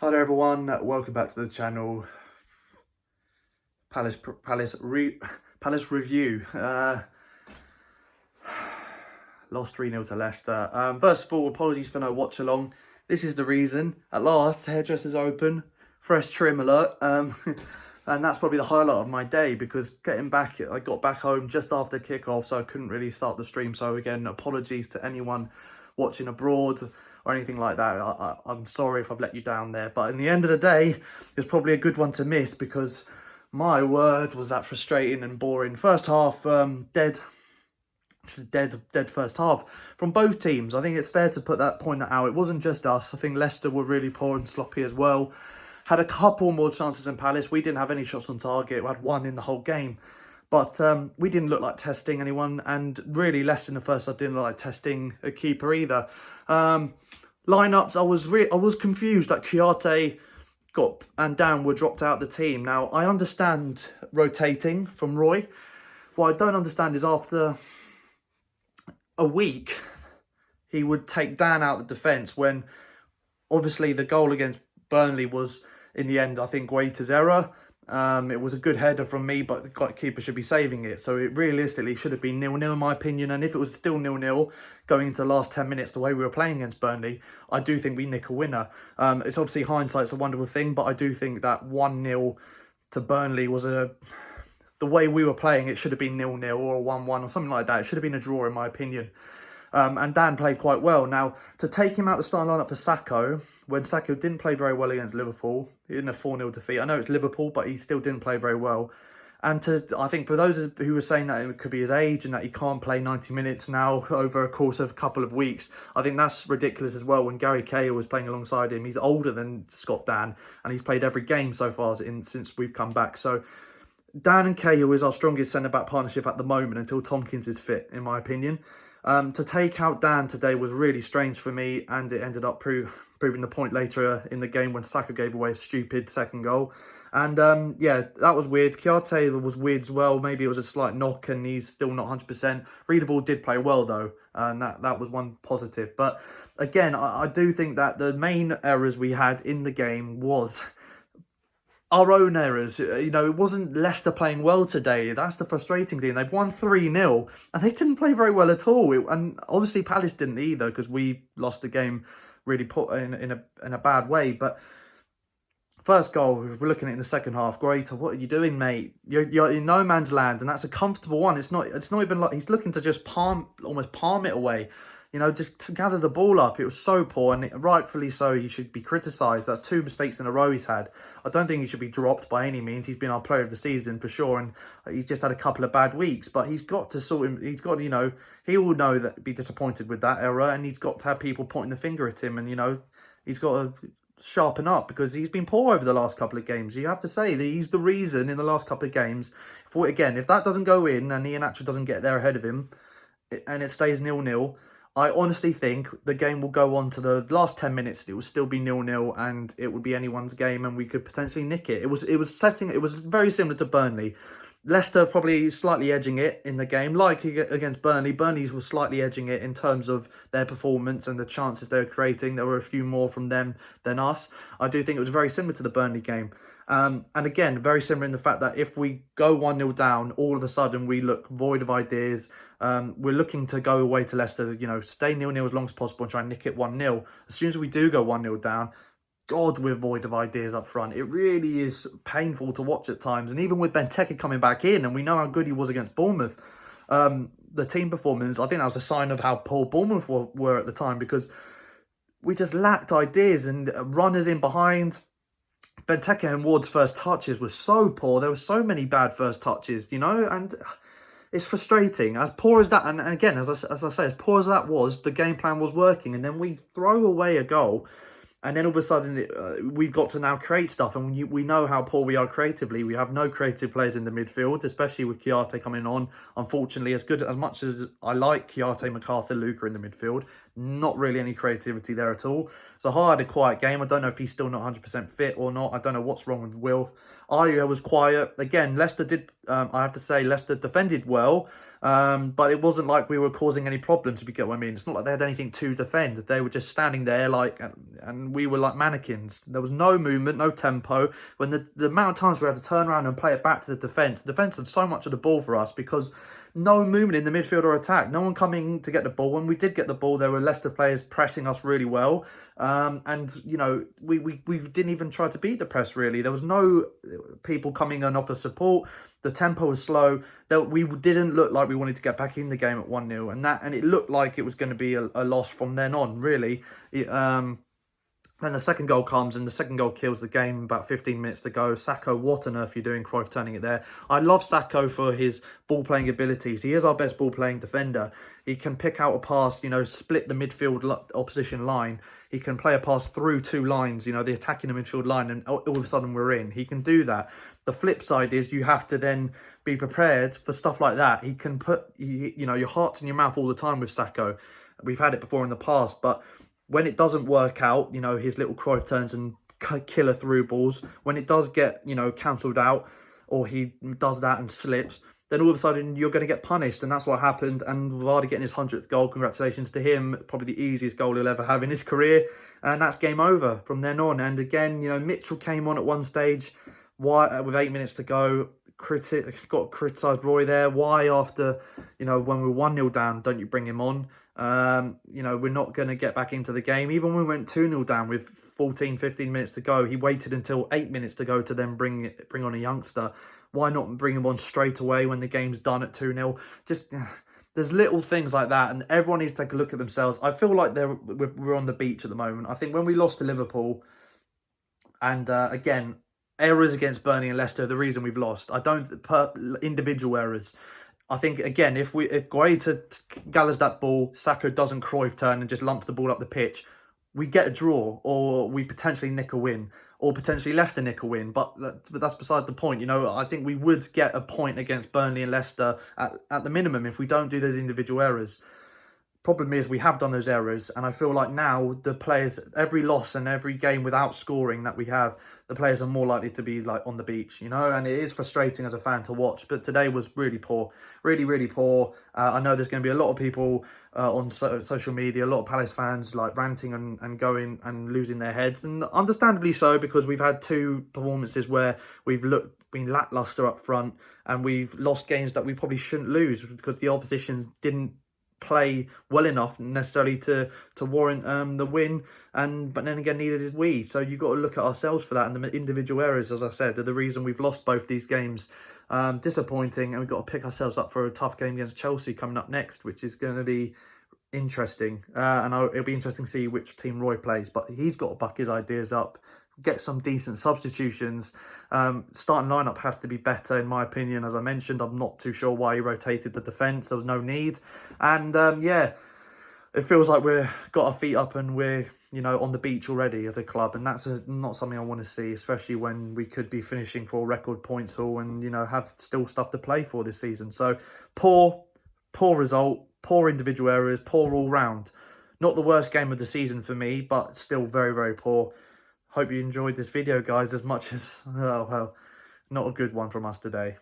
Hi there everyone, welcome back to the channel. Palace review. Lost 3-0 to Leicester. First of all, apologies for no watch along. This is the reason. At last, hairdresser's open, fresh trim alert. And that's probably the highlight of my day, because I got back home just after kickoff, so I couldn't really start the stream. So again, apologies to anyone watching abroad or anything like that. I'm sorry if I've let you down there, but in the end of the day, it's probably a good one to miss, because my word, was that frustrating and boring. First half, dead first half from both teams. I think it's fair to point that out. It wasn't just us. I think Leicester were really poor and sloppy as well. Had a couple more chances than Palace. We didn't have any shots on target. We had one in the whole game. But we didn't look like testing anyone. And really, Leicester in the first half didn't look like testing a keeper either. Lineups, I was confused that Chiarte and Dan were dropped out of the team. Now, I understand rotating from Roy. What I don't understand is after a week, he would take Dan out of the defence, when obviously the goal against Burnley was, in the end, I think, Guaita's error. It was a good header from me, but the keeper should be saving it. So it realistically should have been 0-0 in my opinion. And if it was still 0-0 going into the last 10 minutes, the way we were playing against Burnley, I do think we nick a winner. It's obviously hindsight's a wonderful thing, but I do think that 1-0 to Burnley was the way we were playing. It should have been 0-0 or 1-1 or something like that. It should have been a draw in my opinion. And Dan played quite well. Now, to take him out the starting lineup for Sakho, when Sakho didn't play very well against Liverpool in a 4-0 defeat. I know it's Liverpool, but he still didn't play very well. And I think for those who were saying that it could be his age and that he can't play 90 minutes now over a course of a couple of weeks, I think that's ridiculous as well. When Gary Cahill was playing alongside him, he's older than Scott Dan, and he's played every game so far since we've come back. So Dan and Cahill is our strongest centre-back partnership at the moment until Tompkins is fit, in my opinion. To take out Dan today was really strange for me, and it ended up proving the point later in the game when Sakho gave away a stupid second goal. And yeah, that was weird. Chiarte was weird as well. Maybe it was a slight knock and he's still not 100%. Readable did play well though, and that was one positive. But again, I do think that the main errors we had in the game was our own errors. You know, it wasn't Leicester playing well today. That's the frustrating thing. They've won 3-0 and they didn't play very well at all. And obviously Palace didn't either, because we lost the game really put in a bad way. But first goal, we're looking at in the second half. Guaita, what are you doing, mate? You're in no man's land, and that's a comfortable one. It's not even like he's looking to just almost palm it away. You know, just to gather the ball up. It was so poor, and rightfully so. He should be criticised. That's 2 mistakes in a row he's had. I don't think he should be dropped by any means. He's been our player of the season for sure, and he's just had a couple of bad weeks. But he's got to sort him. He's got, you know, he will know that, be disappointed with that error, and he's got to have people pointing the finger at him. And you know, he's got to sharpen up, because he's been poor over the last couple of games. You have to say that he's the reason in the last couple of games. If that doesn't go in and Iheanacho doesn't get there ahead of him, and it stays 0-0. I honestly think the game will go on to the last 10 minutes. It will still be 0-0, and it would be anyone's game, and we could potentially nick it. It was very similar to Burnley. Leicester probably slightly edging it in the game, like against Burnley. Burnley was slightly edging it in terms of their performance and the chances they were creating. There were a few more from them than us. I do think it was very similar to the Burnley game. And again, very similar in the fact that if we go 1-0 down, all of a sudden we look void of ideas. We're looking to go away to Leicester, you know, stay 0-0 as long as possible and try and nick it 1-0. As soon as we do go 1-0 down, God, we're void of ideas up front. It really is painful to watch at times. And even with Benteke coming back in, and we know how good he was against Bournemouth, the team performance, I think that was a sign of how poor Bournemouth were at the time, because we just lacked ideas and runners in behind. Benteke and Ward's first touches were so poor. There were so many bad first touches, you know, and it's frustrating. As poor as that, and again, as I say, as poor as that was, the game plan was working, and then we throw away a goal. And then all of a sudden, we've got to now create stuff. And we know how poor we are creatively. We have no creative players in the midfield, especially with Chiarte coming on. Unfortunately, as much as I like Chiarte, McArthur, Luca in the midfield, not really any creativity there at all. So I had a quiet game. I don't know if he's still not 100% fit or not. I don't know what's wrong with Will. Ayew was quiet. Again, Leicester did, I have to say, Leicester defended well. But it wasn't like we were causing any problems, if you get what I mean. It's not like they had anything to defend. They were just standing there like, and we were like mannequins. There was no movement, no tempo. When the amount of times we had to turn around and play it back to the defence had so much of the ball for us because no movement in the midfield or attack. No one coming to get the ball. When we did get the ball, there were Leicester players pressing us really well. And, you know, we didn't even try to beat the press, really. There was no people coming and offer support. The tempo was slow. We didn't look like we wanted to get back in the game at 1-0. And it looked like it was going to be a loss from then on, really. Then the second goal comes and the second goal kills the game. About 15 minutes to go. Sacco, what on earth are you doing? Cruyff turning it there. I love Sacco for his ball-playing abilities. He is our best ball-playing defender. He can pick out a pass, you know, split the midfield opposition line. He can play a pass through two lines, you know, the attacking the midfield line, and all of a sudden we're in. He can do that. The flip side is you have to then be prepared for stuff like that. He can put, you know, your heart's in your mouth all the time with Sacco. We've had it before in the past, but when it doesn't work out, you know, his little Cruyff turns and killer through balls. When it does get, you know, cancelled out, or he does that and slips, then all of a sudden you're going to get punished. And that's what happened. And Vardy getting his 100th goal, congratulations to him. Probably the easiest goal he'll ever have in his career. And that's game over from then on. And again, you know, Mitchell came on at one stage with 8 minutes to go. Got criticised Roy there. Why after, you know, when we're 1-0 down, don't you bring him on? You know, we're not going to get back into the game. Even when we went 2-0 down with 14, 15 minutes to go, he waited until 8 minutes to go to then bring on a youngster. Why not bring him on straight away when the game's done at 2-0? Just, there's little things like that, and everyone needs to take a look at themselves. I feel like we're on the beach at the moment. I think when we lost to Liverpool, and again, errors against Burnley and Leicester, the reason we've lost. Individual errors. I think, again, if Guaita gathers that ball, Sacco doesn't Cruyff turn and just lumps the ball up the pitch, we get a draw, or we potentially nick a win, or potentially Leicester nick a win. But that's beside the point. You know, I think we would get a point against Burnley and Leicester at the minimum if we don't do those individual errors. Problem is, we have done those errors, and I feel like now the players, every loss and every game without scoring that we have, the players are more likely to be like on the beach, you know, and it is frustrating as a fan to watch. But today was really poor, really, really poor. I know there's going to be a lot of people on social media, a lot of Palace fans like ranting and going and losing their heads, and understandably so, because we've had two performances where we've been lacklustre up front, and we've lost games that we probably shouldn't lose because the opposition didn't play well enough necessarily to warrant the win, but then again neither did we. So you've got to look at ourselves for that, and the individual errors, as I said, are the reason we've lost both these games. Disappointing, and we've got to pick ourselves up for a tough game against Chelsea coming up next, which is going to be interesting, and it'll be interesting to see which team Roy plays, but he's got to buck his ideas up, get some decent substitutions. Starting lineup has to be better, in my opinion. As I mentioned, I'm not too sure why he rotated the defence. There was no need. And yeah, it feels like we've got our feet up and we're, you know, on the beach already as a club. And that's not something I want to see, especially when we could be finishing for a record points haul and, you know, have still stuff to play for this season. So poor result, poor individual errors, poor all round. Not the worst game of the season for me, but still very, very poor. Hope you enjoyed this video, guys, as much as, oh, well, not a good one from us today.